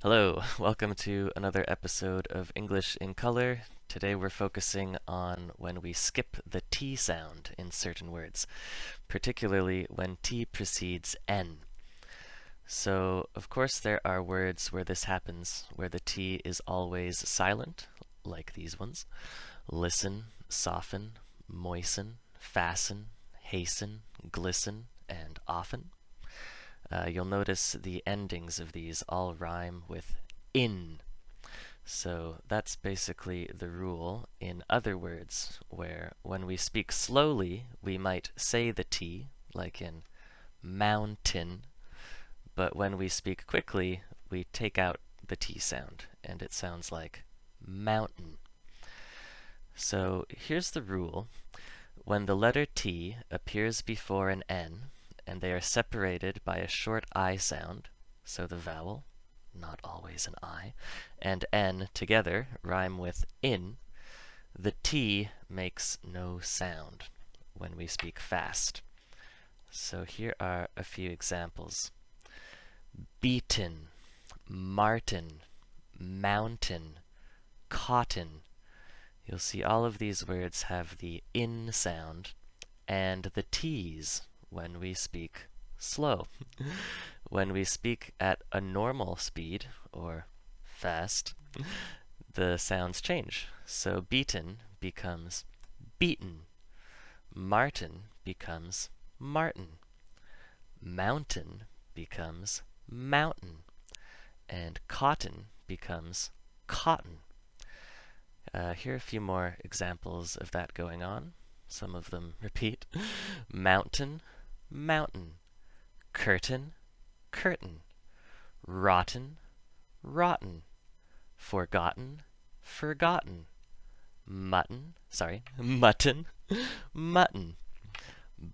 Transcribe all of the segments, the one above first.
Hello, welcome to another episode of English in Color. Today we're focusing on when we skip the T sound in certain words, particularly when T precedes N. So, of course, there are words where this happens, where the T is always silent, like these ones. Listen, soften, moisten, fasten, hasten, glisten, and often. You'll notice the endings of these all rhyme with in. So that's basically the rule in other words, where when we speak slowly, we might say the T, like in mountain, but when we speak quickly, we take out the T sound, and it sounds like mountain. So here's the rule. When the letter T appears before an N, and they are separated by a short I sound, so the vowel, not always an I, and N together rhyme with in, the T makes no sound when we speak fast. So here are a few examples. Beaten, martin, mountain, cotton. You'll see all of these words have the in sound and the T's when we speak slow. When we speak at a normal speed, or fast, the sounds change. So beaten becomes beaten. Martin becomes martin. Mountain becomes mountain. And cotton becomes cotton. Here are a few more examples of that going on. Some of them repeat. Mountain, mountain. Curtain, curtain. Rotten, rotten. Forgotten, forgotten. Mutton, mutton, mutton.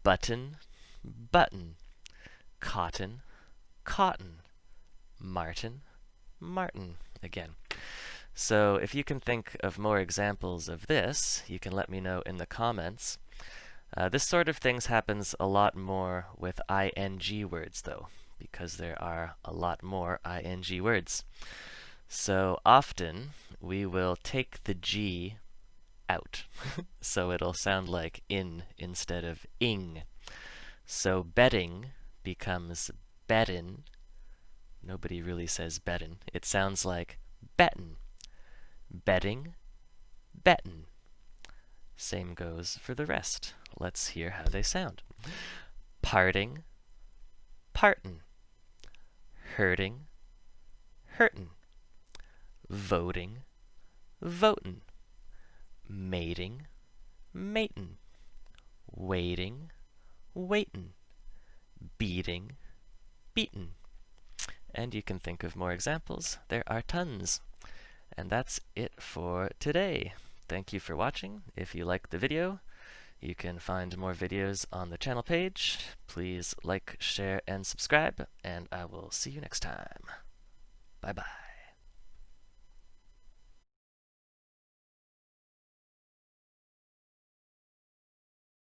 Button, button. Cotton, cotton. Martin, martin. Again. So if you can think of more examples of this, you can let me know in the comments. This sort of things happens a lot more with ing words, though, because there are a lot more ing words. So often, we will take the G out, so it'll sound like in instead of ing. So betting becomes bettin. Nobody really says bettin. It sounds like bettin. Betting, bettin. Same goes for the rest. Let's hear how they sound. Parting, partin. Hurting, hurtin. Voting, votin. Mating, matin. Waiting, waitin. Beating, beaten. And you can think of more examples. There are tons. And that's it for today. Thank you for watching. If you liked the video, you can find more videos on the channel page. Please like, share, and subscribe, and I will see you next time. Bye-bye.